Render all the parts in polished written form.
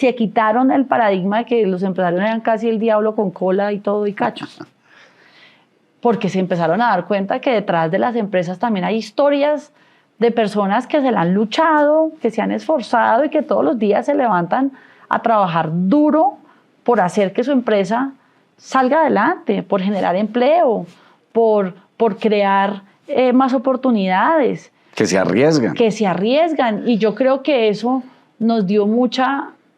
se quitaron el paradigma de que los empresarios eran casi el diablo con cola y todo y cachos. Porque se empezaron a dar cuenta que detrás de las empresas también hay historias de personas que se la han luchado, que se han esforzado y que todos los días se levantan a trabajar duro por hacer que su empresa salga adelante, por generar empleo, por crear más oportunidades. Que se arriesgan. Que se arriesgan. Y yo creo que eso nos dio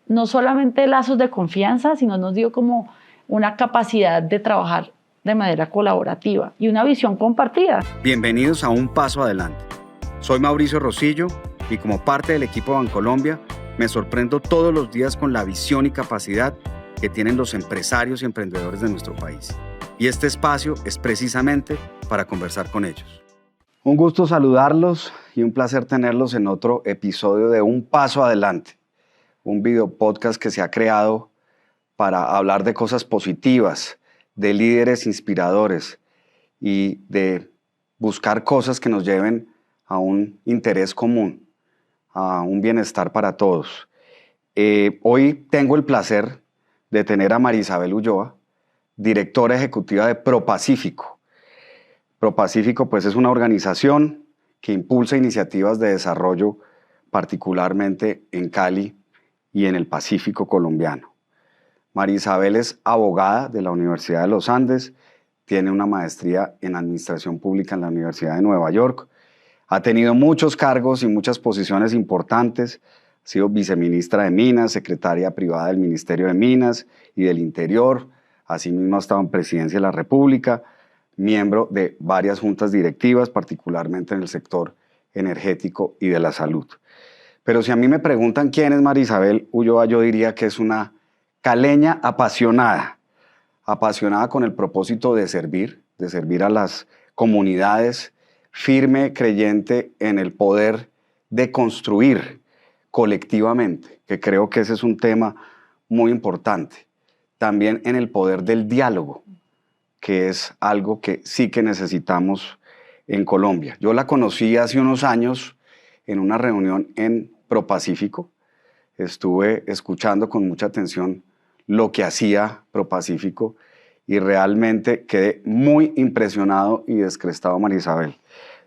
no solamente lazos de confianza, sino nos dio como una capacidad de trabajar de manera colaborativa y una visión compartida. Bienvenidos a Un Paso Adelante. Soy Mauricio Rosillo y como parte del equipo Bancolombia me sorprendo todos los días con la visión y capacidad que tienen los empresarios y emprendedores de nuestro país. Y este espacio es precisamente para conversar con ellos. Un gusto saludarlos y un placer tenerlos en otro episodio de Un Paso Adelante, un video podcast que se ha creado para hablar de cosas positivas, de líderes inspiradores y de buscar cosas que nos lleven a un interés común, a un bienestar para todos. Hoy tengo el placer de tener a María Isabel Ulloa, directora ejecutiva de ProPacífico. ProPacífico pues, es una organización que impulsa iniciativas de desarrollo, particularmente en Cali y en el Pacífico colombiano. María Isabel es abogada de la Universidad de los Andes, tiene una maestría en Administración Pública en la Universidad de Nueva York, ha tenido muchos cargos y muchas posiciones importantes, ha sido viceministra de Minas, secretaria privada del Ministerio de Minas y del Interior, asimismo ha estado en Presidencia de la República, miembro de varias juntas directivas, particularmente en el sector energético y de la salud. Pero si a mí me preguntan quién es María Isabel Ulloa, yo diría que es una caleña apasionada con el propósito de servir a las comunidades, firme creyente en el poder de construir colectivamente, que creo que ese es un tema muy importante. También en el poder del diálogo, que es algo que sí que necesitamos en Colombia. Yo la conocí hace unos años en una reunión en ProPacífico. Estuve escuchando con mucha atención lo que hacía ProPacífico y realmente quedé muy impresionado y descrestado, María Isabel.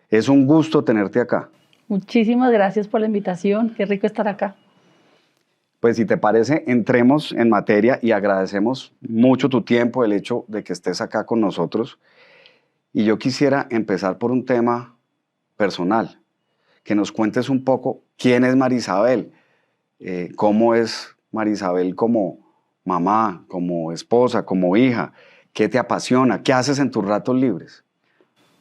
Es un gusto tenerte acá. Muchísimas gracias por la invitación, qué rico estar acá. Pues si te parece, entremos en materia y agradecemos mucho tu tiempo, el hecho de que estés acá con nosotros. Y yo quisiera empezar por un tema personal, que nos cuentes un poco quién es María Isabel, cómo es María Isabel como mamá, como esposa, como hija, qué te apasiona, qué haces en tus ratos libres.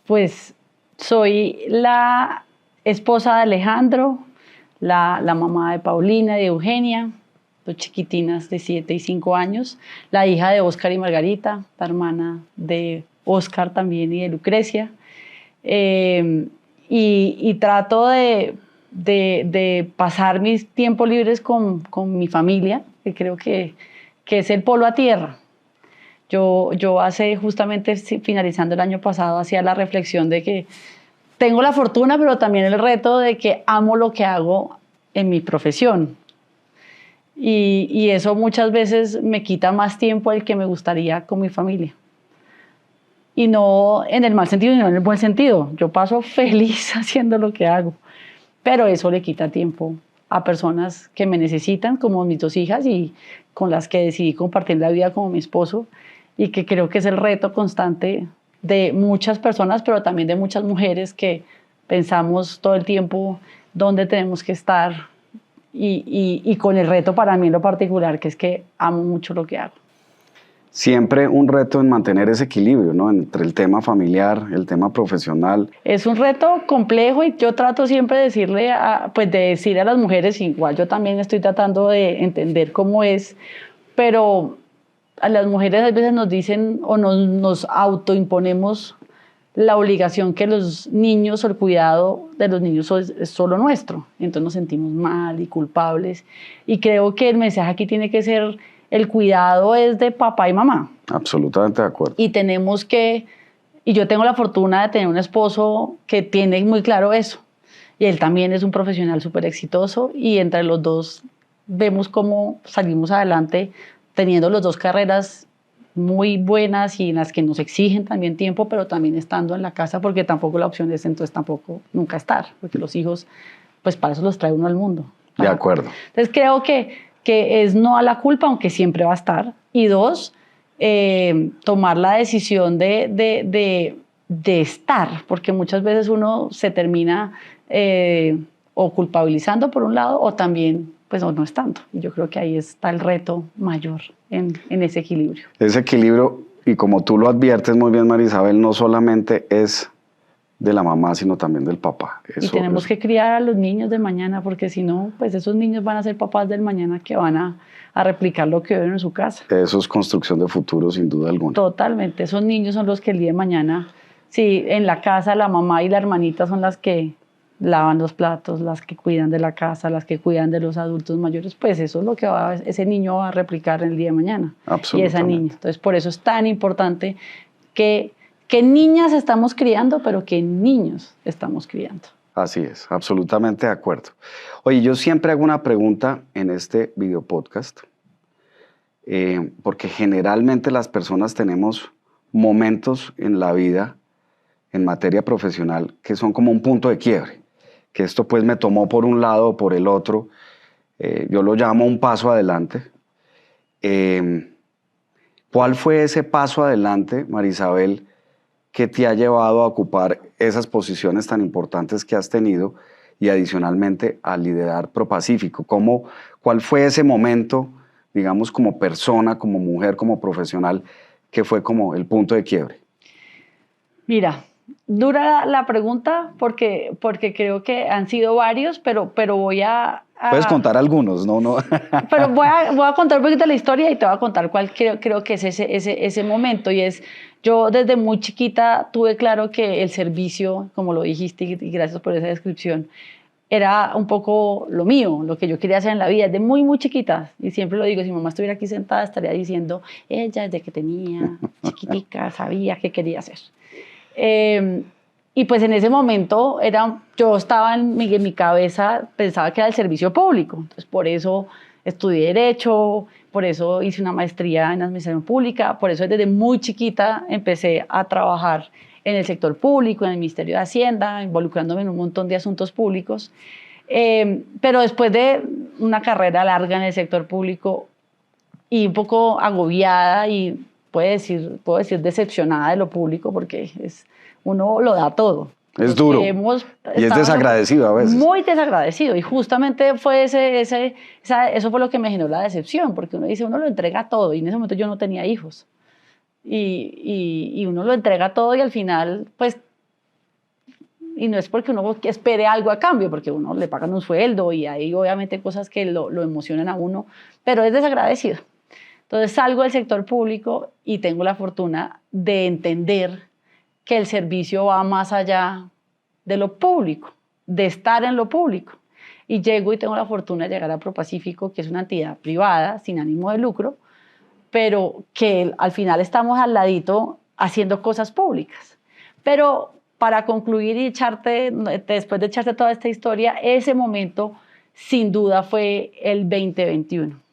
Pues soy la esposa de Alejandro, la mamá de Paulina y de Eugenia, dos chiquitinas de 7 y 5 años, la hija de Oscar y Margarita, la hermana de Oscar también y de Lucrecia. Y trato de pasar mis tiempos libres con mi familia, que creo que es el polo a tierra. Yo hace justamente finalizando el año pasado hacía la reflexión de que tengo la fortuna, pero también el reto de que amo lo que hago en mi profesión. Y eso muchas veces me quita más tiempo del que me gustaría con mi familia. Y no en el mal sentido, sino en el buen sentido. Yo paso feliz haciendo lo que hago, pero eso le quita tiempo a personas que me necesitan, como mis 2 hijas y con las que decidí compartir la vida como mi esposo, y que creo que es el reto constante de muchas personas, pero también de muchas mujeres que pensamos todo el tiempo dónde tenemos que estar y con el reto para mí en lo particular, que es que amo mucho lo que hago. Siempre un reto en mantener ese equilibrio, ¿no? Entre el tema familiar, el tema profesional. Es un reto complejo y yo trato siempre de decir a las mujeres, igual yo también estoy tratando de entender cómo es, pero a las mujeres a veces nos dicen o nos autoimponemos la obligación que los niños o el cuidado de los niños es solo nuestro. Entonces nos sentimos mal y culpables. Y creo que el mensaje aquí tiene que ser: el cuidado es de papá y mamá. Absolutamente de acuerdo. Y yo tengo la fortuna de tener un esposo que tiene muy claro eso. Y él también es un profesional súper exitoso y entre los dos vemos cómo salimos adelante teniendo las dos carreras muy buenas y en las que nos exigen también tiempo, pero también estando en la casa, porque tampoco la opción es entonces tampoco nunca estar, porque los hijos, pues para eso los trae uno al mundo. De acuerdo. Entonces creo que es no a la culpa, aunque siempre va a estar. Y dos, tomar la decisión de estar, porque muchas veces uno se termina o culpabilizando por un lado o también pues o no estando. Y yo creo que ahí está el reto mayor en ese equilibrio. Ese equilibrio, y como tú lo adviertes muy bien, María Isabel, no solamente es de la mamá, sino también del papá. Y tenemos que criar a los niños de mañana, porque si no, pues esos niños van a ser papás del mañana que van a replicar lo que ven en su casa. Eso es construcción de futuro, sin duda alguna. Totalmente. Esos niños son los que el día de mañana, si en la casa la mamá y la hermanita son las que lavan los platos, las que cuidan de la casa, las que cuidan de los adultos mayores, pues eso es lo que ese niño va a replicar el día de mañana. Absolutamente. Y esa niña. Entonces, por eso es tan importante que niñas estamos criando, pero que niños estamos criando. Así es, absolutamente de acuerdo. Oye, yo siempre hago una pregunta en este video podcast, porque generalmente las personas tenemos momentos en la vida, en materia profesional, que son como un punto de quiebre, que esto pues me tomó por un lado o por el otro. Yo lo llamo un paso adelante. ¿Cuál fue ese paso adelante, María Isabel, que te ha llevado a ocupar esas posiciones tan importantes que has tenido y adicionalmente a liderar ProPacífico? ¿Cuál fue ese momento, digamos, como persona, como mujer, como profesional, que fue como el punto de quiebre? Mira, dura la pregunta porque creo que han sido varios, pero voy a... Puedes contar algunos, ¿no? Pero voy a contar un poquito de la historia y te voy a contar cuál creo que es ese momento. Y es, yo desde muy chiquita tuve claro que el servicio, como lo dijiste, y gracias por esa descripción, era un poco lo mío, lo que yo quería hacer en la vida, desde muy, muy chiquita. Y siempre lo digo, si mamá estuviera aquí sentada, estaría diciendo, ella desde que tenía chiquitica sabía qué quería hacer. Y pues en ese momento yo estaba en mi cabeza, pensaba que era el servicio público. Entonces por eso estudié Derecho, por eso hice una maestría en Administración Pública, por eso desde muy chiquita empecé a trabajar en el sector público, en el Ministerio de Hacienda, involucrándome en un montón de asuntos públicos. Pero después de una carrera larga en el sector público y un poco agobiada y puedo decir decepcionada de lo público, porque uno lo da todo. Es duro. Y es desagradecido a veces. Muy desagradecido. Y justamente fue eso fue lo que me generó la decepción, porque uno dice, uno lo entrega todo. Y en ese momento yo no tenía hijos. Y uno lo entrega todo y al final, pues, y no es porque uno espere algo a cambio, porque uno le pagan un sueldo y hay obviamente cosas que lo emocionan a uno, pero es desagradecido. Entonces salgo del sector público y tengo la fortuna de entender que el servicio va más allá de lo público, de estar en lo público. Y llego y tengo la fortuna de llegar a ProPacífico, que es una entidad privada, sin ánimo de lucro, pero que al final estamos al ladito haciendo cosas públicas. Pero para concluir y después de echarte toda esta historia, ese momento sin duda fue el 2021.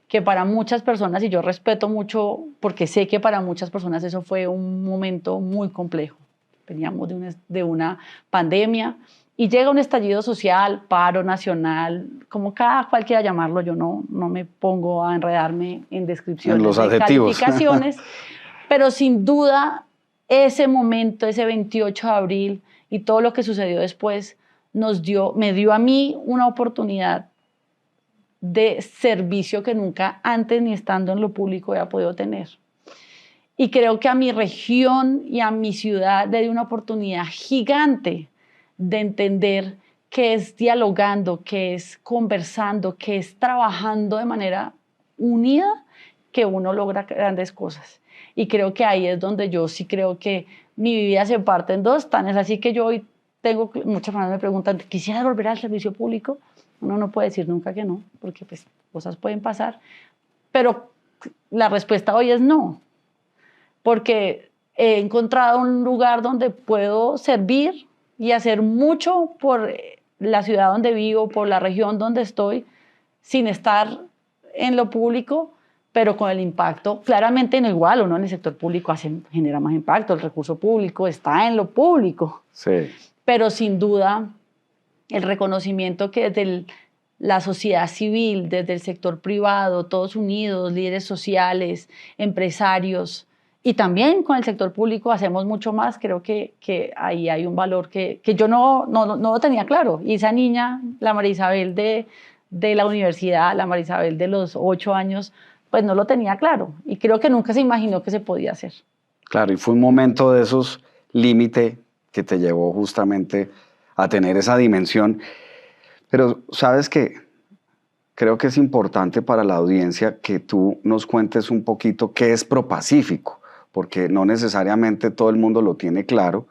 Que para muchas personas, y yo respeto mucho, porque sé que para muchas personas eso fue un momento muy complejo. Veníamos de una pandemia y llega un estallido social, paro nacional, como cada cual quiera llamarlo, yo no me pongo a enredarme en descripciones, en los adjetivos, calificaciones, pero sin duda ese momento, ese 28 de abril y todo lo que sucedió después me dio a mí una oportunidad de servicio que nunca antes ni estando en lo público había podido tener. Y creo que a mi región y a mi ciudad le dio una oportunidad gigante de entender que es dialogando, que es conversando, que es trabajando de manera unida que uno logra grandes cosas. Y creo que ahí es donde yo sí creo que mi vida se parte en dos. Tan es así que yo hoy muchas personas me preguntan, ¿quisieras volver al servicio público? Uno no puede decir nunca que no, porque pues cosas pueden pasar, pero la respuesta hoy es no, porque he encontrado un lugar donde puedo servir y hacer mucho por la ciudad donde vivo, por la región donde estoy, sin estar en lo público, pero con el impacto claramente no igual. Uno en el sector público genera más impacto, el recurso público está en lo público. Sí. Pero sin duda el reconocimiento que desde la sociedad civil, desde el sector privado, todos unidos, líderes sociales, empresarios, y también con el sector público hacemos mucho más. Creo que ahí hay un valor que yo no lo tenía claro. Y esa niña, la María Isabel de la universidad, la María Isabel de los 8 años, pues no lo tenía claro. Y creo que nunca se imaginó que se podía hacer. Claro, y fue un momento de esos límite que te llevó justamente a tener esa dimensión. Pero sabes que creo que es importante para la audiencia que tú nos cuentes un poquito qué es ProPacífico, porque no necesariamente todo el mundo lo tiene claro,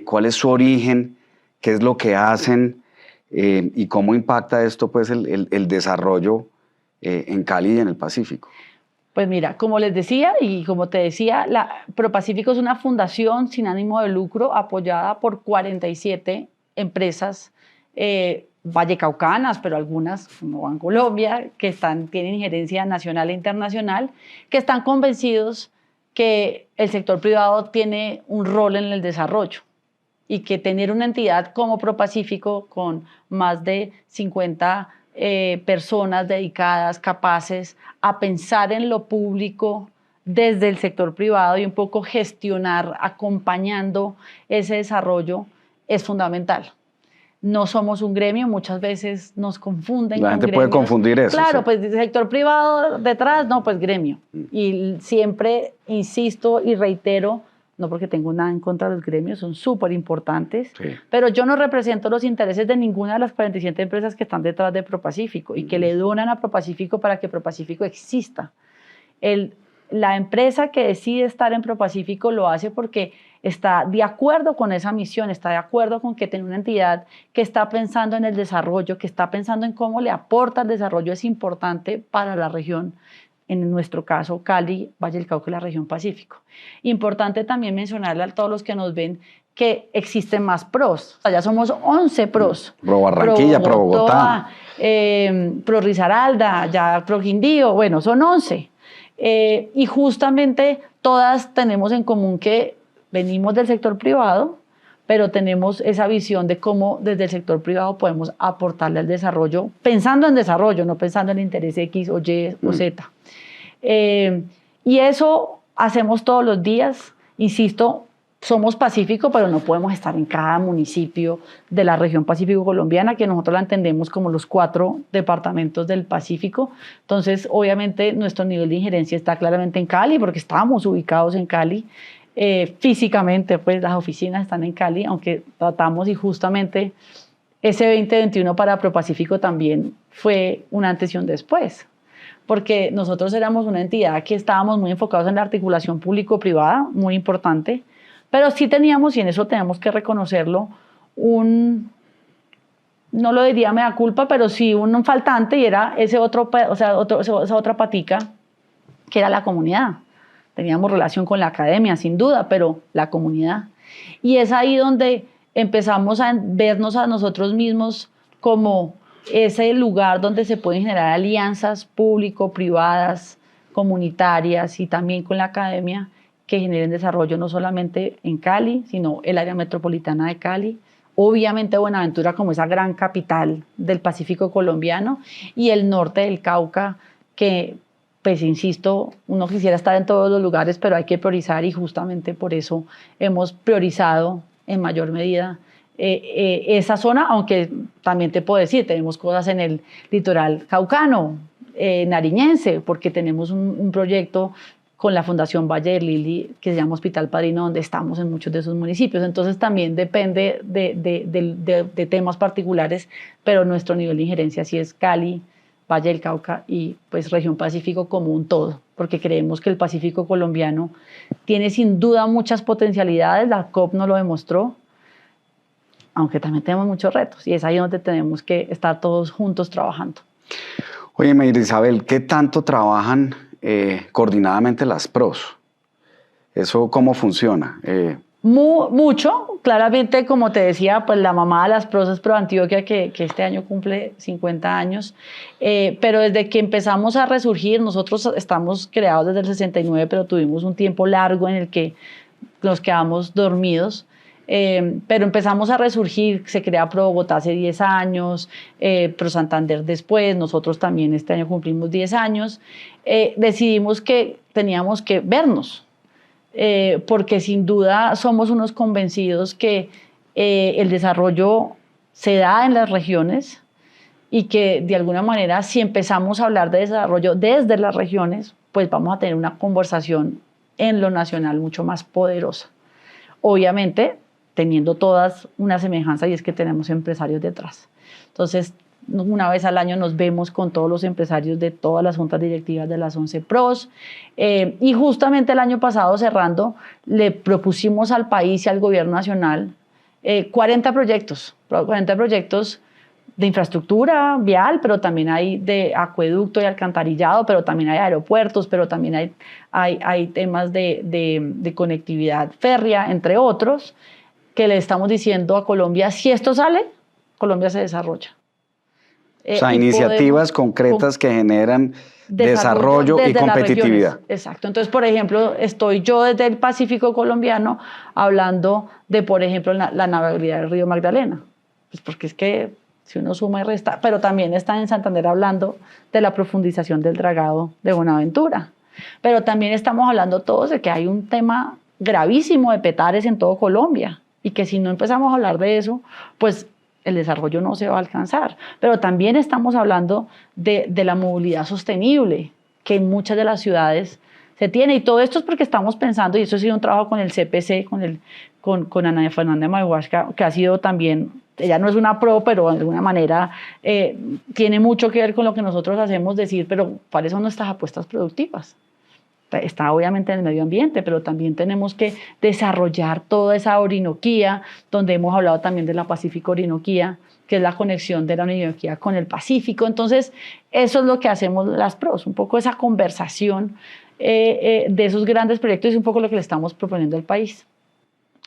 cuál es su origen, qué es lo que hacen y cómo impacta esto pues el desarrollo en Cali y en el Pacífico. Pues mira, como les decía y como te decía, ProPacífico es una fundación sin ánimo de lucro apoyada por 47 empresas vallecaucanas, pero algunas como Bancolombia, que tienen injerencia nacional e internacional, que están convencidos que el sector privado tiene un rol en el desarrollo y que tener una entidad como ProPacífico con más de 50 personas dedicadas, capaces a pensar en lo público desde el sector privado y un poco gestionar, acompañando ese desarrollo, es fundamental. No somos un gremio, muchas veces nos confunden. La gente puede confundir eso. Claro, sí. pues sector privado detrás, no, pues gremio. Y siempre insisto y reitero, no porque tengo nada en contra de los gremios, son súper importantes, Sí. pero yo no represento los intereses de ninguna de las 47 empresas que están detrás de ProPacífico y que le donan a ProPacífico para que ProPacífico exista. La empresa que decide estar en ProPacífico lo hace porque está de acuerdo con esa misión, está de acuerdo con que tiene una entidad que está pensando en el desarrollo, que está pensando en cómo le aporta el desarrollo, es importante para la región. En nuestro caso, Cali, Valle del Cauca y la región Pacífico. Importante también mencionarle a todos los que nos ven que existen más PROs. O sea, ya somos 11 PROs. Pro Barranquilla, Pro Bogotá. Pro Risaralda, ya Pro Quindío, bueno, son 11. Y justamente todas tenemos en común que venimos del sector privado, pero tenemos esa visión de cómo desde el sector privado podemos aportarle al desarrollo, pensando en desarrollo, no pensando en el interés X o Y o Z. Y eso hacemos todos los días. Insisto, somos Pacífico, pero no podemos estar en cada municipio de la región Pacífico colombiana, que nosotros la entendemos como los 4 departamentos del Pacífico. Entonces, obviamente, nuestro nivel de injerencia está claramente en Cali, porque estamos ubicados en Cali. Físicamente, pues las oficinas están en Cali, aunque tratamos y justamente ese 2021 para ProPacífico también fue un antes y un después, porque nosotros éramos una entidad que estábamos muy enfocados en la articulación público-privada, muy importante, pero sí teníamos, y en eso tenemos que reconocerlo, no lo diría mea culpa, pero sí un faltante, y era esa otra patica, que era la comunidad. Teníamos relación con la academia, sin duda, pero la comunidad. Y es ahí donde empezamos a vernos a nosotros mismos como ese lugar donde se pueden generar alianzas público-privadas, comunitarias y también con la academia que generen desarrollo no solamente en Cali, sino el área metropolitana de Cali, obviamente Buenaventura como esa gran capital del Pacífico colombiano y el norte del Cauca que, pues insisto, uno quisiera estar en todos los lugares, pero hay que priorizar y justamente por eso hemos priorizado en mayor medida esa zona, aunque también te puedo decir, tenemos cosas en el litoral caucano, nariñense, porque tenemos un proyecto con la Fundación Valle del Lili, que se llama Hospital Padrino, donde estamos en muchos de esos municipios. Entonces también depende de temas particulares, pero nuestro nivel de injerencia sí es Cali, Valle del Cauca y pues región Pacífico como un todo, porque creemos que el Pacífico colombiano tiene sin duda muchas potencialidades, la COP nos lo demostró, aunque también tenemos muchos retos y es ahí donde tenemos que estar todos juntos trabajando. Oye, María Isabel, ¿qué tanto trabajan coordinadamente las PROs? ¿Eso cómo funciona? Mucho, claramente, como te decía, pues la mamá de las prosas Pro Antioquia, que este año cumple 50 años, pero desde que empezamos a resurgir, nosotros estamos creados desde el 69, pero tuvimos un tiempo largo en el que nos quedamos dormidos, pero empezamos a resurgir, se crea Pro Bogotá hace 10 años, Pro Santander después, nosotros también este año cumplimos 10 años, decidimos que teníamos que vernos, porque sin duda somos unos convencidos que el desarrollo se da en las regiones y que de alguna manera si empezamos a hablar de desarrollo desde las regiones, pues vamos a tener una conversación en lo nacional mucho más poderosa. Obviamente teniendo todas una semejanza y es que tenemos empresarios detrás. Entonces, una vez al año nos vemos con todos los empresarios de todas las juntas directivas de las 11 PROS y justamente el año pasado cerrando le propusimos al país y al gobierno nacional 40 proyectos de infraestructura vial, pero también hay de acueducto y alcantarillado, pero también hay aeropuertos, pero también hay temas de conectividad férrea, entre otros, que le estamos diciendo a Colombia, si esto sale, Colombia se desarrolla. O sea, iniciativas concretas que generan desarrollo y competitividad. Exacto. Entonces, por ejemplo, estoy yo desde el Pacífico colombiano hablando de, por ejemplo, la navegabilidad del río Magdalena. Pues porque es que si uno suma y resta, pero también están en Santander hablando de la profundización del dragado de Buenaventura. Pero también estamos hablando todos de que hay un tema gravísimo de petares en todo Colombia y que si no empezamos a hablar de eso, pues el desarrollo no se va a alcanzar. Pero también estamos hablando de la movilidad sostenible, que en muchas de las ciudades se tiene. Y todo esto es porque estamos pensando, y eso ha sido un trabajo con el CPC, con Ana Fernanda Mayhuasca, que ha sido también, ella no es una pro, pero de alguna manera tiene mucho que ver con lo que nosotros hacemos, decir, pero ¿cuáles son nuestras apuestas productivas? Está obviamente en el medio ambiente, pero también tenemos que desarrollar toda esa Orinoquía, donde hemos hablado también de la Pacífico Orinoquía, que es la conexión de la Orinoquía con el Pacífico. Entonces, eso es lo que hacemos las PROS, un poco esa conversación de esos grandes proyectos y un poco lo que le estamos proponiendo al país.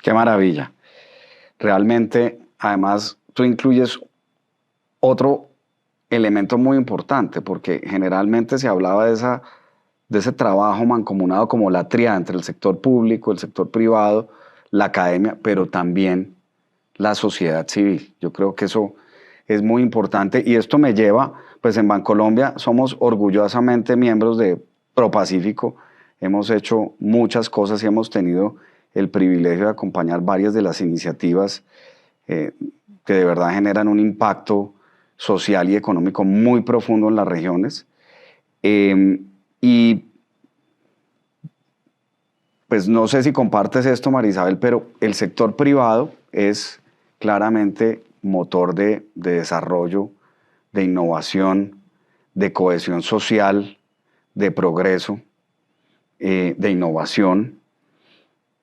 Qué maravilla. Realmente, además, tú incluyes otro elemento muy importante, porque generalmente se hablaba de ese trabajo mancomunado como la tríada entre el sector público, el sector privado, la academia, pero también la sociedad civil. Yo creo que eso es muy importante y esto me lleva, pues en Bancolombia somos orgullosamente miembros de ProPacífico, hemos hecho muchas cosas y hemos tenido el privilegio de acompañar varias de las iniciativas que de verdad generan un impacto social y económico muy profundo en las regiones. Y pues no sé si compartes esto, María Isabel, pero el sector privado es claramente motor de desarrollo, de innovación, de cohesión social, de progreso, de innovación.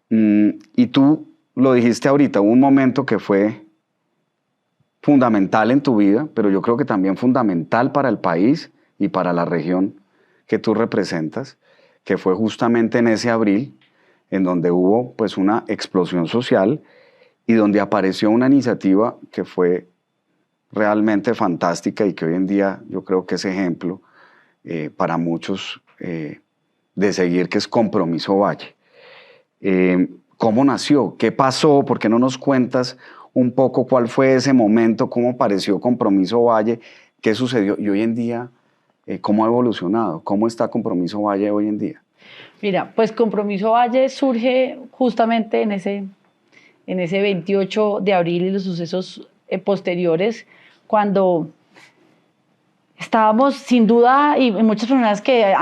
Y tú lo dijiste ahorita, hubo un momento que fue fundamental en tu vida, pero yo creo que también fundamental para el país y para la región que tú representas, que fue justamente en ese abril, en donde hubo pues una explosión social y donde apareció una iniciativa que fue realmente fantástica y que hoy en día yo creo que es ejemplo para muchos de seguir, que es Compromiso Valle. ¿Cómo nació? ¿Qué pasó? ¿Por qué no nos cuentas un poco cuál fue ese momento? ¿Cómo apareció Compromiso Valle? ¿Qué sucedió? Y hoy en día, ¿cómo ha evolucionado? ¿Cómo está Compromiso Valle hoy en día? Mira, pues Compromiso Valle surge justamente en ese 28 de abril y los sucesos posteriores, cuando estábamos sin duda, y muchas personas que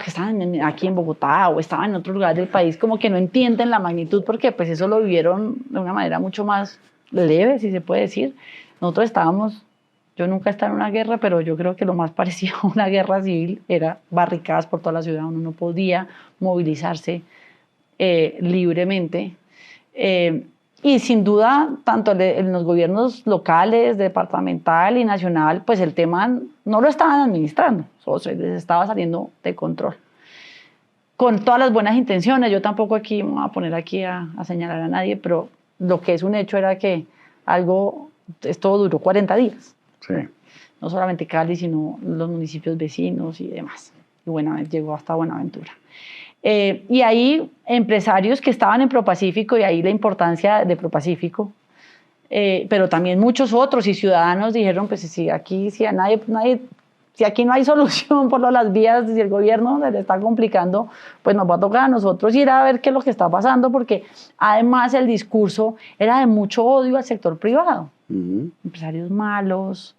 están aquí en Bogotá o estaban en otro lugar del país, como que no entienden la magnitud, porque pues eso lo vivieron de una manera mucho más leve, si se puede decir. Nosotros estábamos, yo nunca he estado en una guerra, pero yo creo que lo más parecido a una guerra civil era barricadas por toda la ciudad, uno no podía movilizarse libremente. Y sin duda, tanto en los gobiernos locales, departamental y nacional, pues el tema no lo estaban administrando, o se les estaba saliendo de control. con todas las buenas intenciones. Yo tampoco aquí me voy a poner aquí a señalar a nadie, pero lo que es un hecho era que esto duró 40 días. Sí. No solamente Cali, sino los municipios vecinos y demás. Y llegó hasta Buenaventura. Y ahí empresarios que estaban en ProPacífico, y ahí la importancia de ProPacífico, pero también muchos otros y ciudadanos dijeron, pues si aquí si aquí no hay solución por las vías, si el gobierno le está complicando, pues nos va a tocar a nosotros ir a ver qué es lo que está pasando, porque además el discurso era de mucho odio al sector privado. Empresarios malos,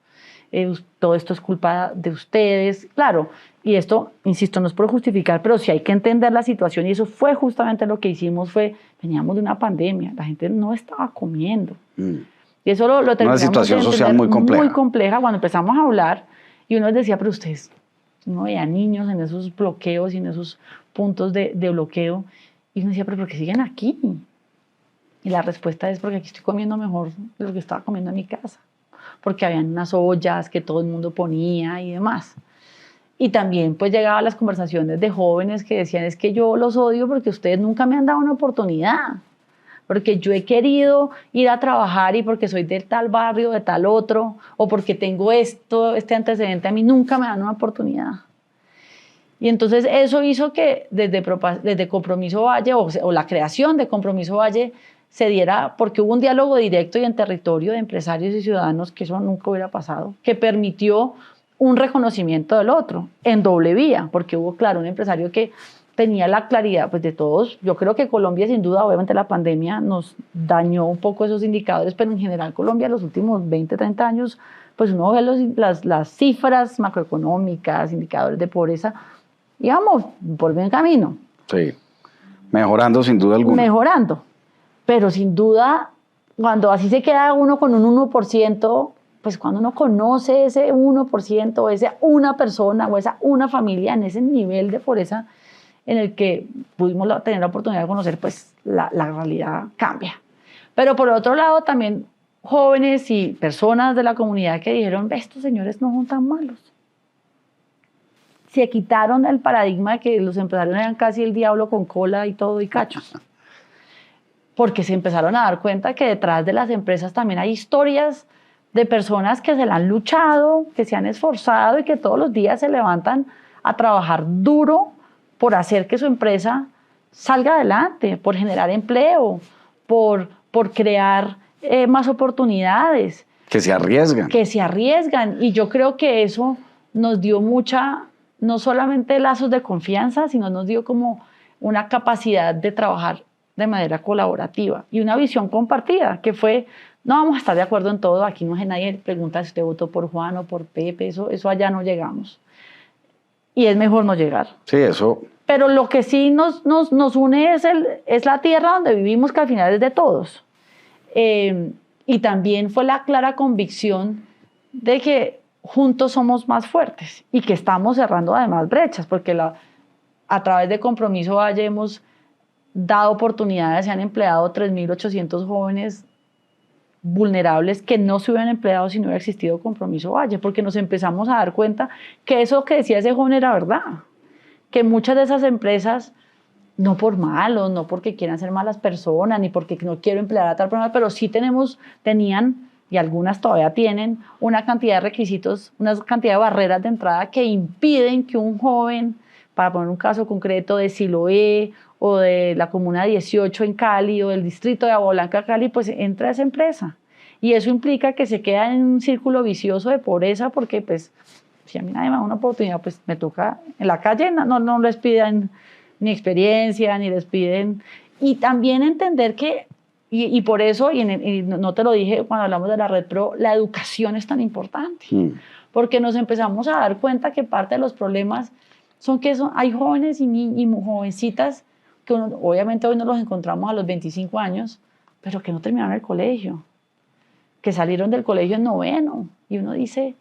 todo esto es culpa de ustedes, claro, y esto, insisto, no es por justificar, pero sí hay que entender la situación, y eso fue justamente lo que hicimos, veníamos de una pandemia, la gente no estaba comiendo, y eso lo terminamos una situación de social muy compleja. Muy compleja, cuando empezamos a hablar, y uno decía, pero ustedes, uno veía niños en esos bloqueos y en esos puntos de bloqueo, y uno decía, pero ¿por qué siguen aquí? Y la respuesta es porque aquí estoy comiendo mejor de lo que estaba comiendo en mi casa, porque habían unas ollas que todo el mundo ponía y demás. Y también pues llegaban las conversaciones de jóvenes que decían, es que yo los odio porque ustedes nunca me han dado una oportunidad, porque yo he querido ir a trabajar y porque soy de tal barrio, de tal otro, o porque tengo este antecedente, a mí nunca me dan una oportunidad. Y entonces eso hizo que desde Compromiso Valle, o la creación de Compromiso Valle, se diera, porque hubo un diálogo directo y en territorio de empresarios y ciudadanos, que eso nunca hubiera pasado, que permitió un reconocimiento del otro, en doble vía, porque hubo, claro, un empresario que tenía la claridad pues, de todos. Yo creo que Colombia, sin duda, obviamente la pandemia nos dañó un poco esos indicadores, pero en general Colombia los últimos 20, 30 años, pues uno ve las cifras macroeconómicas, indicadores de pobreza, y vamos, por buen camino. Sí, mejorando sin duda alguna. Mejorando. Pero sin duda, cuando así se queda uno con un 1%, pues cuando uno conoce ese 1%, esa una persona o esa una familia en ese nivel de pobreza en el que pudimos tener la oportunidad de conocer, pues la realidad cambia. Pero por otro lado, también jóvenes y personas de la comunidad que dijeron, estos señores no son tan malos. Se quitaron el paradigma de que los empresarios eran casi el diablo con cola y todo y cachos. Porque se empezaron a dar cuenta que detrás de las empresas también hay historias de personas que se la han luchado, que se han esforzado y que todos los días se levantan a trabajar duro por hacer que su empresa salga adelante, por generar empleo, por crear más oportunidades. Que se arriesgan. Que se arriesgan. Y yo creo que eso nos dio no solamente lazos de confianza, sino nos dio como una capacidad de trabajar de manera colaborativa y una visión compartida, que fue, no vamos a estar de acuerdo en todo, aquí no es nadie pregunta si usted votó por Juan o por Pepe, eso allá no llegamos. Y es mejor no llegar. Sí, eso. Pero lo que sí nos une es la tierra donde vivimos, que al final es de todos. Y también fue la clara convicción de que juntos somos más fuertes y que estamos cerrando además brechas, porque a través de Compromiso Valle hemos dado oportunidades, se han empleado 3.800 jóvenes vulnerables que no se hubieran empleado si no hubiera existido Compromiso Valle, porque nos empezamos a dar cuenta que eso que decía ese joven era verdad, que muchas de esas empresas, no por malos, no porque quieran ser malas personas, ni porque no quiero emplear a tal persona, pero sí tenían, y algunas todavía tienen, una cantidad de requisitos, una cantidad de barreras de entrada que impiden que un joven, para poner un caso concreto de Siloé o de la Comuna 18 en Cali o del distrito de Agua Blanca, Cali, pues entra a esa empresa. Y eso implica que se queda en un círculo vicioso de pobreza porque, pues, si a mí nadie me da una oportunidad, pues me toca en la calle, no les piden ni experiencia, ni les piden. Y también entender que, y por eso, y no te lo dije cuando hablamos de la Red Pro, la educación es tan importante. Porque nos empezamos a dar cuenta que parte de los problemas son que hay jóvenes y jovencitas que obviamente hoy no los encontramos a los 25 años, pero que no terminaron el colegio, que salieron del colegio en noveno, y uno dice,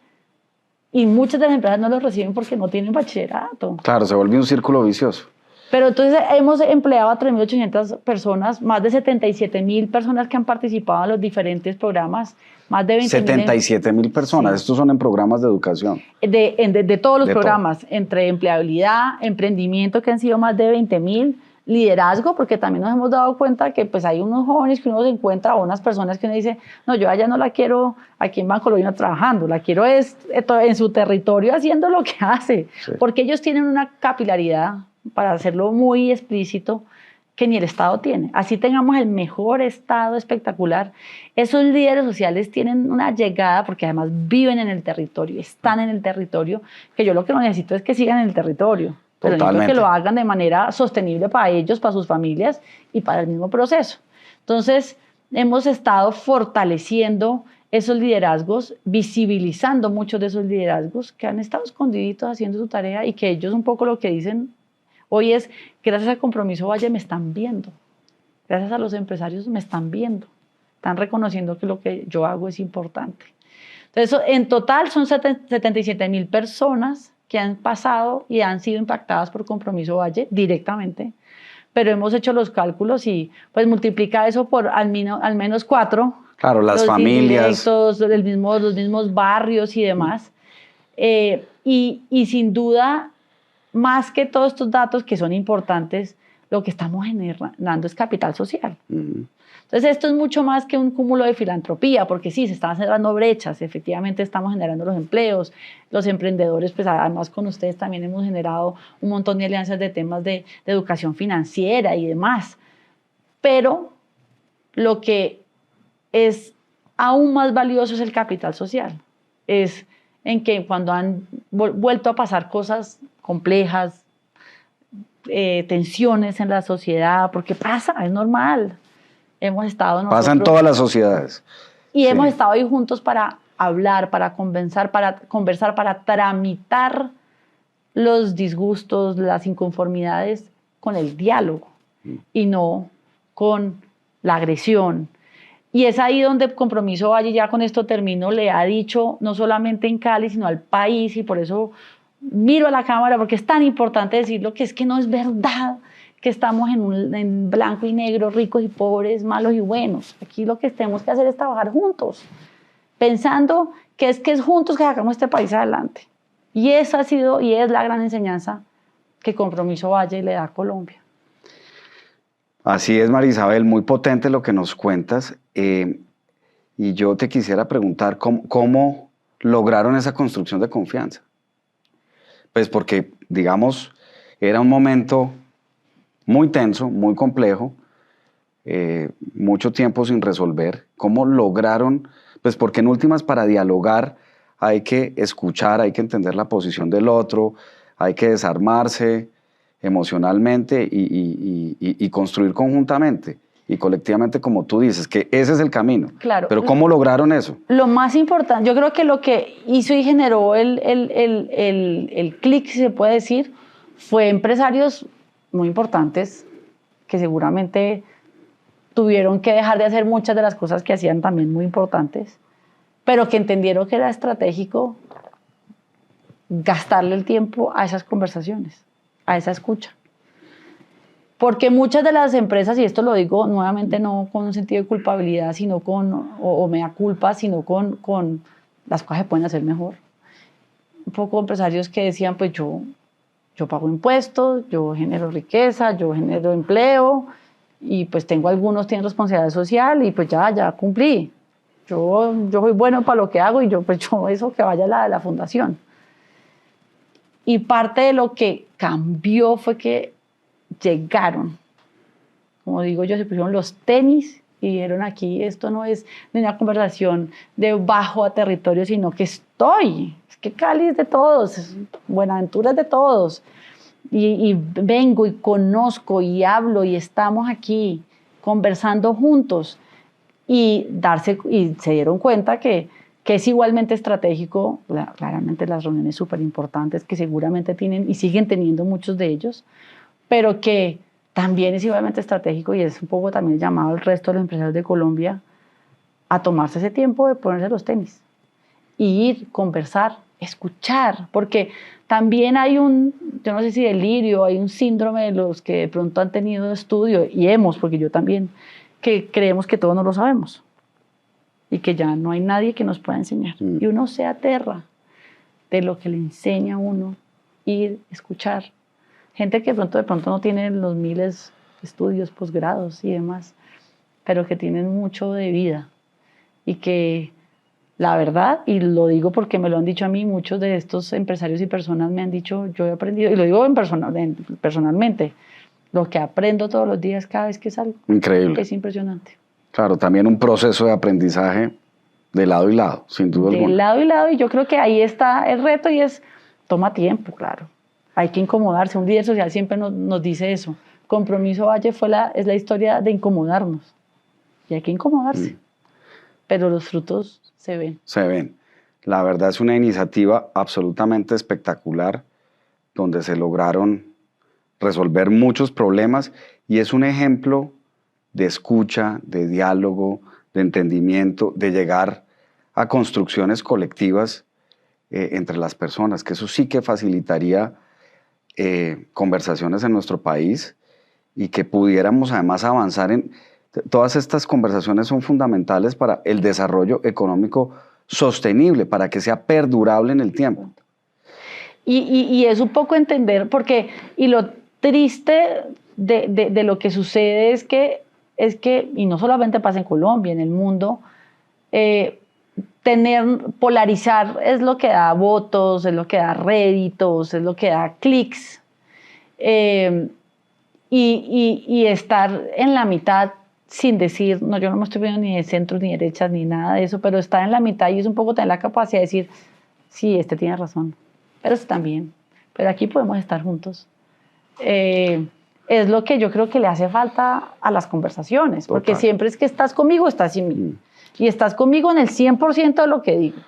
y muchas de las empresas no los reciben porque no tienen bachillerato. Claro, se vuelve un círculo vicioso. Pero entonces hemos empleado a 3.800 personas, más de 77.000 personas que han participado en los diferentes programas, más de 77.000 personas, sí. Estos son en programas de educación. De todos los programas, entre empleabilidad, emprendimiento, que han sido más de 20.000, liderazgo, porque también nos hemos dado cuenta que pues hay unos jóvenes que uno se encuentra, o unas personas que uno dice, no, yo allá no la quiero aquí en Bancolombia trabajando, la quiero en su territorio haciendo lo que hace, sí. Porque ellos tienen una capilaridad, para hacerlo muy explícito, que ni el Estado tiene. Así tengamos el mejor Estado espectacular, esos líderes sociales tienen una llegada, porque además viven en el territorio, están en el territorio, que yo lo que no necesito es que sigan en el territorio, pero necesito que lo hagan de manera sostenible para ellos, para sus familias y para el mismo proceso. Entonces, hemos estado fortaleciendo esos liderazgos, visibilizando muchos de esos liderazgos que han estado escondiditos haciendo su tarea y que ellos un poco lo que dicen hoy es, gracias al Compromiso Valle me están viendo, gracias a los empresarios me están viendo, están reconociendo que lo que yo hago es importante. Entonces, en total son 77.000 personas que han pasado y han sido impactadas por Compromiso Valle directamente, pero hemos hecho los cálculos y pues multiplica eso por al menos 4. Claro, las familias. Los mismos barrios y demás. Y sin duda, más que todos estos datos que son importantes, lo que estamos generando es capital social. Entonces, esto es mucho más que un cúmulo de filantropía, porque sí, se están cerrando brechas, efectivamente estamos generando los empleos, los emprendedores, pues además con ustedes también hemos generado un montón de alianzas de temas de educación financiera y demás. Pero lo que es aún más valioso es el capital social. Es en que cuando han vuelto a pasar cosas complejas, tensiones en la sociedad, porque pasa, es normal. Hemos estado nosotros, pasa en todas las sociedades. Y sí, hemos estado ahí juntos para hablar, para conversar, para tramitar los disgustos, las inconformidades con el diálogo y no con la agresión. Y es ahí donde Compromiso Valle, ya con esto termino, le ha dicho, no solamente en Cali, sino al país, y por eso miro a la cámara, porque es tan importante decirlo, que es que no es verdad que estamos en blanco y negro, ricos y pobres, malos y buenos. Aquí lo que tenemos que hacer es trabajar juntos, pensando que es juntos que sacamos este país adelante. Y esa ha sido y es la gran enseñanza que Compromiso Valle le da a Colombia. Así es, María Isabel, muy potente lo que nos cuentas. Y yo te quisiera preguntar cómo lograron esa construcción de confianza. Pues porque, digamos, era un momento muy tenso, muy complejo, mucho tiempo sin resolver. ¿Cómo lograron? Pues porque en últimas, para dialogar hay que escuchar, hay que entender la posición del otro, hay que desarmarse emocionalmente y construir conjuntamente y colectivamente, como tú dices, que ese es el camino. Claro. Pero ¿cómo lograron eso? Lo más importante, yo creo que lo que hizo y generó el clic, si se puede decir, fue empresarios muy importantes que seguramente tuvieron que dejar de hacer muchas de las cosas que hacían también muy importantes, pero que entendieron que era estratégico gastarle el tiempo a esas conversaciones, a esa escucha. Porque muchas de las empresas, y esto lo digo nuevamente no con un sentido de culpabilidad, sino o mea culpa, sino con las cosas que pueden hacer mejor. Un poco empresarios que decían, pues yo pago impuestos, yo genero riqueza, yo genero empleo, y pues algunos tienen responsabilidad social, y pues ya cumplí. Yo soy bueno para lo que hago, y yo eso que vaya a la fundación. Y parte de lo que cambió fue que llegaron, como digo yo, se pusieron los tenis y dijeron aquí, esto no es de una conversación de bajo a territorio, sino que es que Cali es de todos, Buenaventura es de todos, y vengo y conozco y hablo y estamos aquí conversando juntos, y se dieron cuenta que es igualmente estratégico, claramente las reuniones súper importantes que seguramente tienen y siguen teniendo muchos de ellos, pero que también es igualmente estratégico, y es un poco también llamado al resto de los empresarios de Colombia a tomarse ese tiempo de ponerse los tenis, y ir, conversar, escuchar, porque también hay yo no sé si delirio, hay un síndrome de los que de pronto han tenido estudio, porque yo también, que creemos que todo no lo sabemos y que ya no hay nadie que nos pueda enseñar. Y uno se aterra de lo que le enseña a uno, ir, escuchar. Gente que de pronto no tiene los miles de estudios, posgrados y demás, pero que tienen mucho de vida y que la verdad, y lo digo porque me lo han dicho a mí, muchos de estos empresarios y personas me han dicho, yo he aprendido, y lo digo personalmente, lo que aprendo todos los días cada vez que salgo. Increíble. Es impresionante. Claro, también un proceso de aprendizaje de lado y lado, sin duda alguna. De lado y lado, y yo creo que ahí está el reto y toma tiempo, claro. Hay que incomodarse. Un líder social siempre nos dice eso. Compromiso Valle es la historia de incomodarnos. Y hay que incomodarse. Pero los frutos se ven. Se ven. La verdad es una iniciativa absolutamente espectacular, donde se lograron resolver muchos problemas y es un ejemplo de escucha, de diálogo, de entendimiento, de llegar a construcciones colectivas entre las personas, que eso sí que facilitaría conversaciones en nuestro país y que pudiéramos además avanzar en... Todas estas conversaciones son fundamentales para el desarrollo económico sostenible, para que sea perdurable en el tiempo. Y es un poco entender, y lo triste de lo que sucede es que, y no solamente pasa en Colombia, en el mundo, polarizar es lo que da votos, es lo que da réditos, es lo que da clics, y estar en la mitad sin decir, no, yo no me estoy viendo ni de centro ni de derechas ni nada de eso, pero estar en la mitad y es un poco tener la capacidad de decir, sí, este tiene razón, pero este también, pero aquí podemos estar juntos. Es lo que yo creo que le hace falta a las conversaciones, porque Total. siempre es que estás conmigo, estás sin mí. Y estás conmigo en el 100% de lo que digo.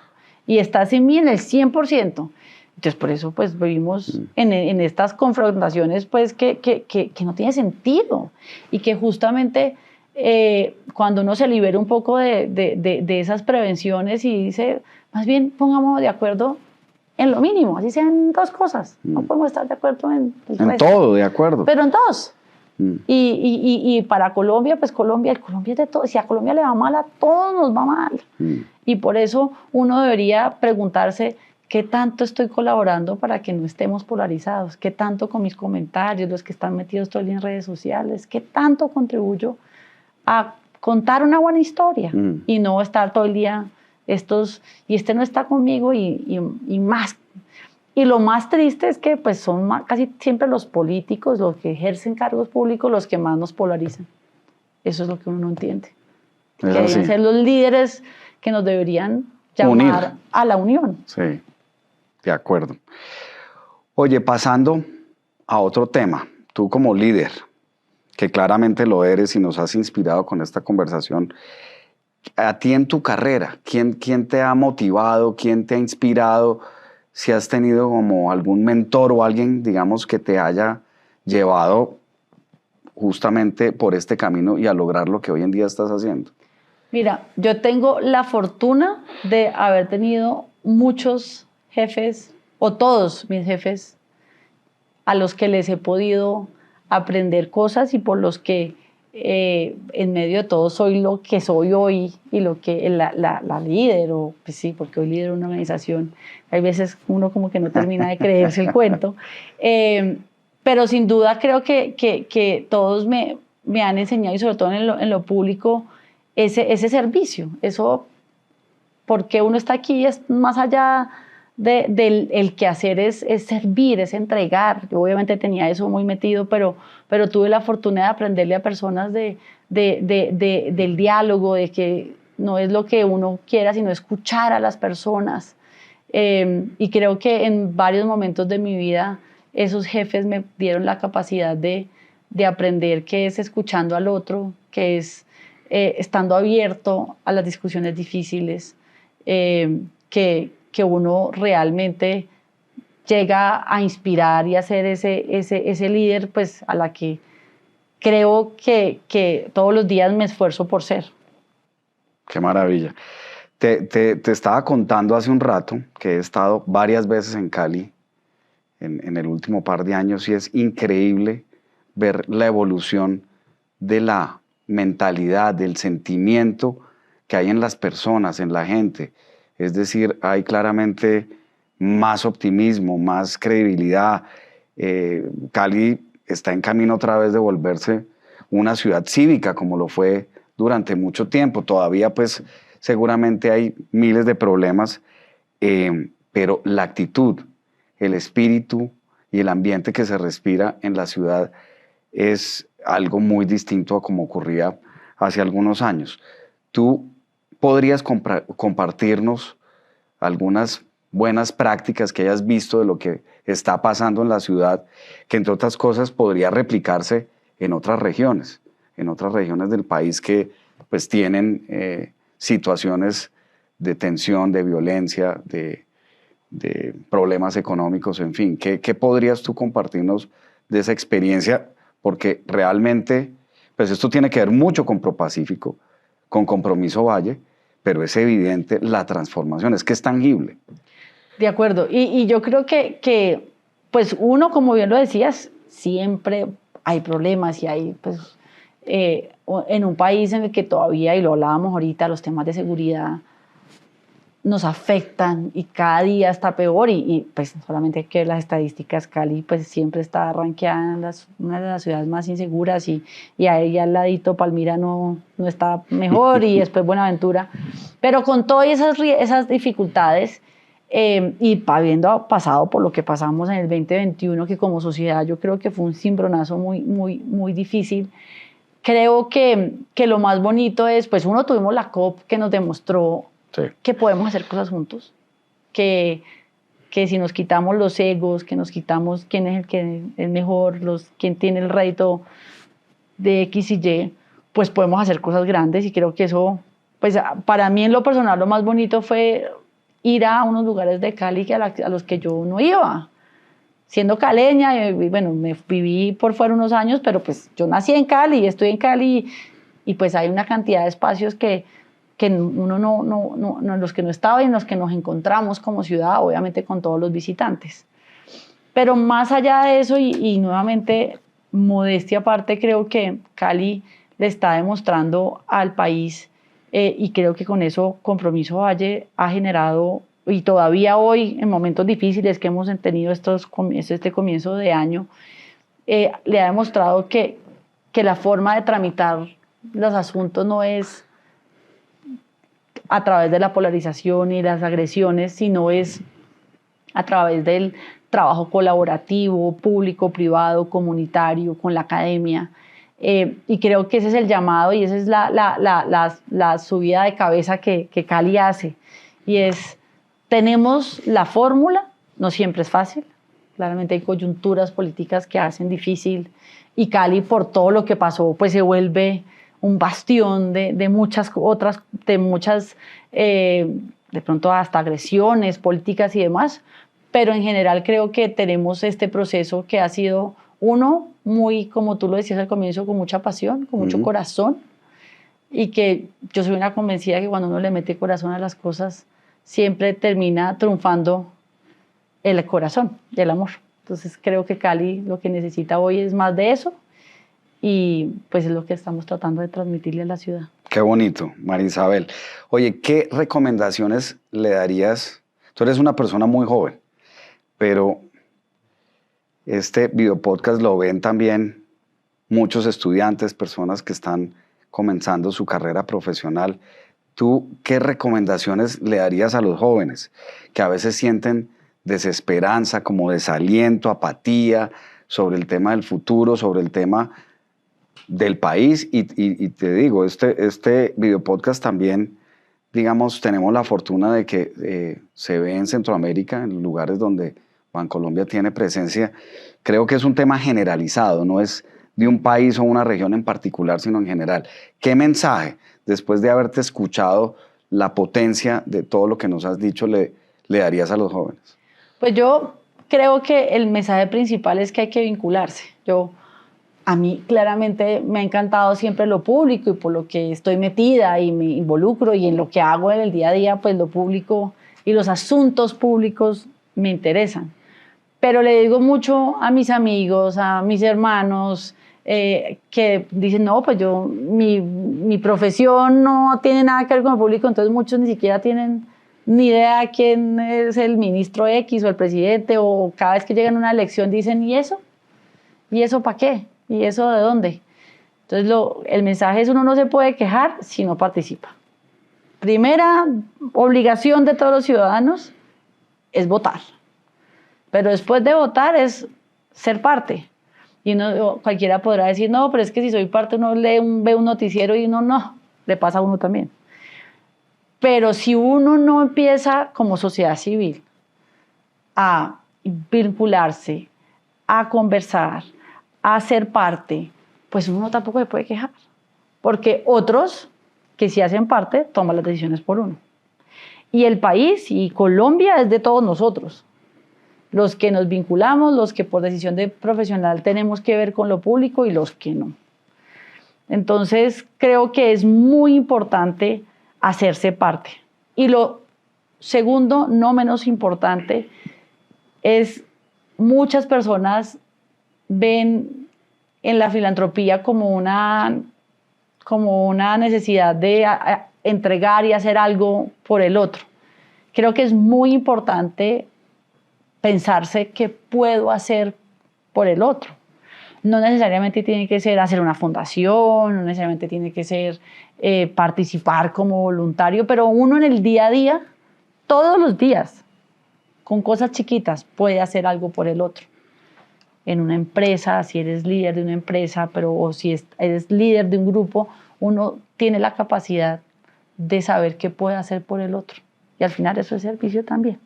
Y estás en mí en el 100%. Entonces, por eso, pues, vivimos en estas confrontaciones, pues, que no tiene sentido. Y que justamente cuando uno se libera un poco de esas prevenciones y dice, más bien, pongámonos de acuerdo en lo mínimo, así sean dos cosas. No podemos estar de acuerdo en el resto. Todo, de acuerdo. Pero en dos. Y para Colombia, pues Colombia es de todo. Si a Colombia le va mal, a todos nos va mal. Y por eso uno debería preguntarse qué tanto estoy colaborando para que no estemos polarizados, qué tanto con mis comentarios, los que están metidos todo el día en redes sociales, qué tanto contribuyo a contar una buena historia y no estar todo el día y este no está conmigo y más. Y lo más triste es que pues son casi siempre los políticos, los que ejercen cargos públicos, los que más nos polarizan. Eso es lo que uno no entiende. Que deben ser los líderes que nos deberían llamar a la unión. Sí, de acuerdo. Oye, pasando a otro tema, tú como líder, que claramente lo eres y nos has inspirado con esta conversación, a ti en tu carrera, ¿quién te ha motivado, quién te ha inspirado? Si has tenido como algún mentor o alguien, digamos, que te haya llevado justamente por este camino y a lograr lo que hoy en día estás haciendo. Mira, yo tengo la fortuna de haber tenido muchos jefes, o todos mis jefes, a los que les he podido aprender cosas y por los que en medio de todo soy lo que soy hoy y lo que la líder, o pues sí, porque hoy lidero una organización. Hay veces uno como que no termina de creerse el cuento. Pero sin duda creo que todos me han enseñado, y sobre todo en lo público, ese servicio. Eso, porque uno está aquí, es más allá del quehacer, es servir, es entregar. Yo obviamente tenía eso muy metido, pero tuve la fortuna de aprenderle a personas del diálogo, de que no es lo que uno quiera, sino escuchar a las personas. Y creo que en varios momentos de mi vida esos jefes me dieron la capacidad de aprender qué es escuchando al otro, qué es estando abierto a las discusiones difíciles, que uno realmente llega a inspirar y a ser ese líder, pues, a la que creo que todos los días me esfuerzo por ser. Qué maravilla. Te estaba contando hace un rato que he estado varias veces en Cali en el último par de años y es increíble ver la evolución de la mentalidad, del sentimiento que hay en las personas, en la gente. Es decir, hay claramente más optimismo, más credibilidad. Cali está en camino otra vez de volverse una ciudad cívica como lo fue durante mucho tiempo. Todavía pues seguramente hay miles de problemas, pero la actitud, el espíritu y el ambiente que se respira en la ciudad es algo muy distinto a como ocurría hace algunos años. ¿Tú podrías compartirnos algunas buenas prácticas que hayas visto de lo que está pasando en la ciudad, que entre otras cosas podría replicarse en otras regiones del país que pues tienen situaciones de tensión, de violencia, de problemas económicos, en fin? ¿Qué podrías tú compartirnos de esa experiencia? Porque realmente, pues esto tiene que ver mucho con ProPacífico, con Compromiso Valle, pero es evidente la transformación, es que es tangible. De acuerdo, y yo creo que, pues uno, como bien lo decías, siempre hay problemas y hay, pues, en un país en el que todavía, y lo hablábamos ahorita, los temas de seguridad nos afectan y cada día está peor y pues solamente hay que ver las estadísticas. Cali pues siempre está rankeada en una de las ciudades más inseguras y ahí al ladito Palmira no está mejor y después Buenaventura, pero con todas esas dificultades y habiendo pasado por lo que pasamos en el 2021, que como sociedad yo creo que fue un cimbronazo muy difícil. Creo que lo más bonito es, pues uno, tuvimos la COP que nos demostró que podemos hacer cosas juntos, que si nos quitamos los egos, que nos quitamos quién es el que es mejor, quién tiene el rédito de X y Y, pues podemos hacer cosas grandes y creo que eso, pues para mí en lo personal lo más bonito fue ir a unos lugares de Cali a los que yo no iba. Siendo caleña, y bueno, me viví por fuera unos años, pero pues yo nací en Cali, estoy en Cali y pues hay una cantidad de espacios que uno no, en los que no estaba y en los que nos encontramos como ciudad, obviamente con todos los visitantes. Pero más allá de eso, y nuevamente, modestia aparte, creo que Cali le está demostrando al país, y creo que con eso Compromiso Valle ha generado, y todavía hoy, en momentos difíciles que hemos tenido este comienzo de año, le ha demostrado que la forma de tramitar los asuntos no es a través de la polarización y las agresiones, sino es a través del trabajo colaborativo, público, privado, comunitario, con la academia. Y creo que ese es el llamado y esa es la subida de cabeza que Cali hace. Y es, tenemos la fórmula, no siempre es fácil, claramente hay coyunturas políticas que hacen difícil, y Cali, por todo lo que pasó, pues se vuelve un bastión de muchas otras, de pronto hasta agresiones políticas y demás, pero en general creo que tenemos este proceso que ha sido, uno, muy, como tú lo decías al comienzo, con mucha pasión, con mucho corazón, y que yo soy una convencida que cuando uno le mete corazón a las cosas, siempre termina triunfando el corazón y el amor. Entonces creo que Cali lo que necesita hoy es más de eso, y pues es lo que estamos tratando de transmitirle a la ciudad. Qué bonito, María Isabel. Oye, ¿qué recomendaciones le darías? Tú eres una persona muy joven, pero este videopodcast lo ven también muchos estudiantes, personas que están comenzando su carrera profesional. ¿Tú qué recomendaciones le darías a los jóvenes que a veces sienten desesperanza, como desaliento, apatía sobre el tema del futuro, sobre el tema del país? Y te digo, este videopodcast también, digamos, tenemos la fortuna de que se ve en Centroamérica, en lugares donde Bancolombia tiene presencia. Creo que es un tema generalizado, no es de un país o una región en particular, sino en general. ¿Qué mensaje, después de haberte escuchado la potencia de todo lo que nos has dicho, le darías a los jóvenes? Pues yo creo que el mensaje principal es que hay que vincularse. Yo a mí claramente me ha encantado siempre lo público y por lo que estoy metida y me involucro y en lo que hago en el día a día, pues lo público y los asuntos públicos me interesan. Pero le digo mucho a mis amigos, a mis hermanos, que dicen, no, pues mi profesión no tiene nada que ver con el público, entonces muchos ni siquiera tienen ni idea quién es el ministro X o el presidente, o cada vez que llegan a una elección dicen, ¿y eso? ¿Y eso para qué? ¿Y eso de dónde? Entonces el mensaje es: uno no se puede quejar si no participa. Primera obligación de todos los ciudadanos es votar. Pero después de votar es ser parte. Y cualquiera podrá decir, no, pero es que si soy parte uno ve un noticiero y uno no, le pasa a uno también. Pero si uno no empieza como sociedad civil a vincularse, a conversar, a ser parte, pues uno tampoco se puede quejar. Porque otros que sí hacen parte toman las decisiones por uno. Y el país y Colombia es de todos nosotros. Los que nos vinculamos, los que por decisión de profesional tenemos que ver con lo público y los que no. Entonces, creo que es muy importante hacerse parte. Y lo segundo, no menos importante, es muchas personas ven en la filantropía como una necesidad de entregar y hacer algo por el otro. Creo que es muy importante pensarse qué puedo hacer por el otro. No necesariamente tiene que ser hacer una fundación, no necesariamente tiene que ser participar como voluntario, pero uno en el día a día, todos los días, con cosas chiquitas, puede hacer algo por el otro. En una empresa, si eres líder de una empresa, o si eres líder de un grupo, uno tiene la capacidad de saber qué puede hacer por el otro. Y al final eso es servicio también.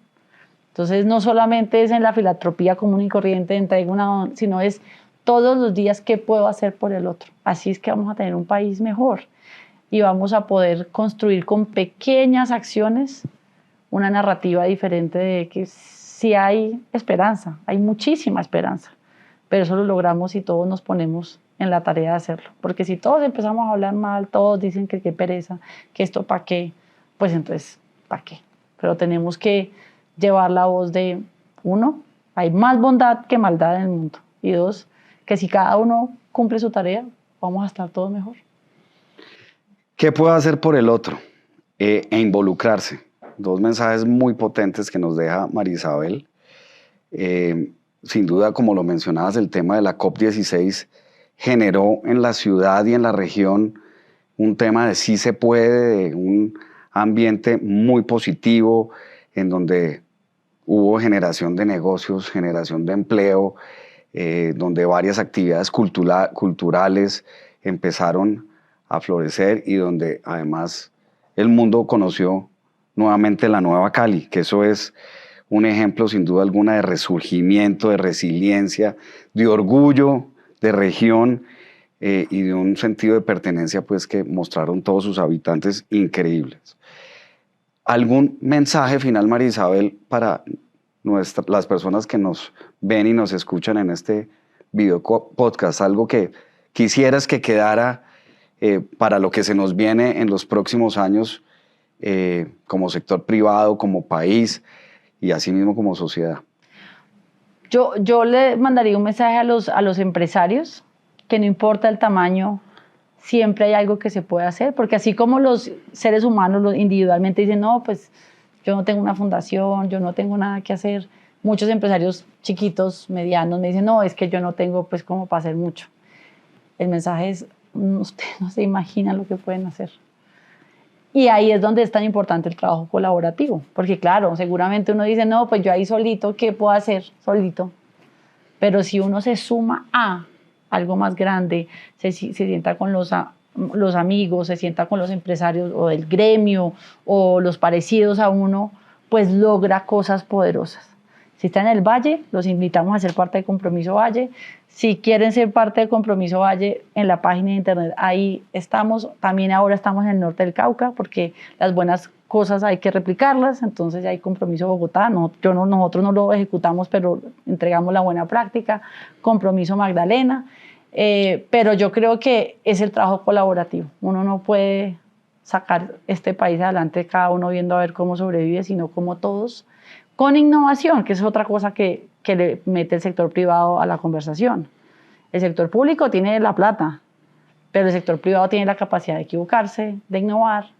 Entonces, no solamente es en la filantropía común y corriente, entrego sino es todos los días qué puedo hacer por el otro. Así es que vamos a tener un país mejor y vamos a poder construir con pequeñas acciones una narrativa diferente de que sí hay esperanza, hay muchísima esperanza, pero eso lo logramos si todos nos ponemos en la tarea de hacerlo. Porque si todos empezamos a hablar mal, todos dicen que qué pereza, que esto para qué, pues entonces, ¿para qué? Pero tenemos que llevar la voz de, uno, hay más bondad que maldad en el mundo, y dos, que si cada uno cumple su tarea, vamos a estar todos mejor. ¿Qué puedo hacer por el otro? E involucrarse. Dos mensajes muy potentes que nos deja María Isabel. Sin duda, como lo mencionabas, el tema de la COP16 generó en la ciudad y en la región un tema de sí se puede, de un ambiente muy positivo, en donde hubo generación de negocios, generación de empleo, donde varias actividades culturales empezaron a florecer y donde además el mundo conoció nuevamente la nueva Cali, que eso es un ejemplo sin duda alguna de resurgimiento, de resiliencia, de orgullo, de región y de un sentido de pertenencia pues que mostraron todos sus habitantes increíbles. ¿Algún mensaje final, María Isabel, para las personas que nos ven y nos escuchan en este video podcast? Algo que quisieras que quedara para lo que se nos viene en los próximos años como sector privado, como país y asimismo como sociedad. Yo le mandaría un mensaje a los empresarios, que no importa el tamaño, siempre hay algo que se puede hacer, porque así como los seres humanos individualmente dicen, no, pues yo no tengo una fundación, yo no tengo nada que hacer, muchos empresarios chiquitos, medianos, me dicen, no, es que yo no tengo pues como para hacer mucho. El mensaje es, ustedes no se imaginan lo que pueden hacer. Y ahí es donde es tan importante el trabajo colaborativo, porque claro, seguramente uno dice, no, pues yo ahí solito, ¿qué puedo hacer solito? Pero si uno se suma a algo más grande, se sienta con los amigos, se sienta con los empresarios o del gremio o los parecidos a uno, pues logra cosas poderosas. Si están en el Valle, los invitamos a ser parte de Compromiso Valle. Si quieren ser parte de Compromiso Valle, en la página de internet, ahí estamos. También ahora estamos en el norte del Cauca, porque las buenas cosas hay que replicarlas. Entonces ya hay Compromiso Bogotá. Nosotros no lo ejecutamos, pero entregamos la buena práctica. Compromiso Magdalena. Pero yo creo que es el trabajo colaborativo. Uno no puede sacar este país adelante cada uno viendo a ver cómo sobrevive, sino como todos, con innovación, que es otra cosa que le mete el sector privado a la conversación. El sector público tiene la plata, pero el sector privado tiene la capacidad de equivocarse, de innovar,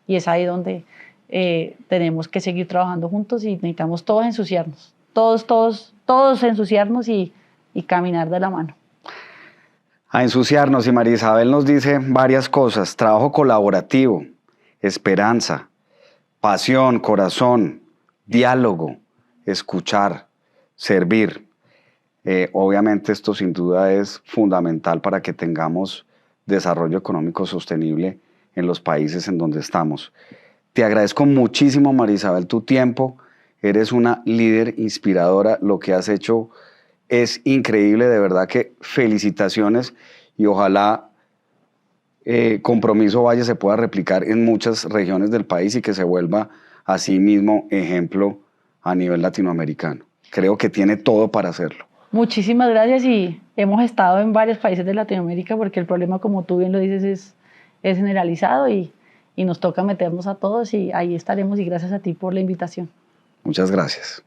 y es ahí donde tenemos que seguir trabajando juntos y necesitamos todos ensuciarnos, todos ensuciarnos y caminar de la mano. A ensuciarnos, y María Isabel nos dice varias cosas: trabajo colaborativo, esperanza, pasión, corazón, diálogo, escuchar, servir. Obviamente esto sin duda es fundamental para que tengamos desarrollo económico sostenible en los países en donde estamos. Te agradezco muchísimo, María Isabel, tu tiempo. Eres una líder inspiradora. Lo que has hecho es increíble, de verdad que felicitaciones, y ojalá Compromiso Valle se pueda replicar en muchas regiones del país y que se vuelva así mismo ejemplo a nivel latinoamericano. Creo que tiene todo para hacerlo. Muchísimas gracias, y hemos estado en varios países de Latinoamérica porque el problema, como tú bien lo dices, es generalizado y nos toca meternos a todos, y ahí estaremos, y gracias a ti por la invitación. Muchas gracias.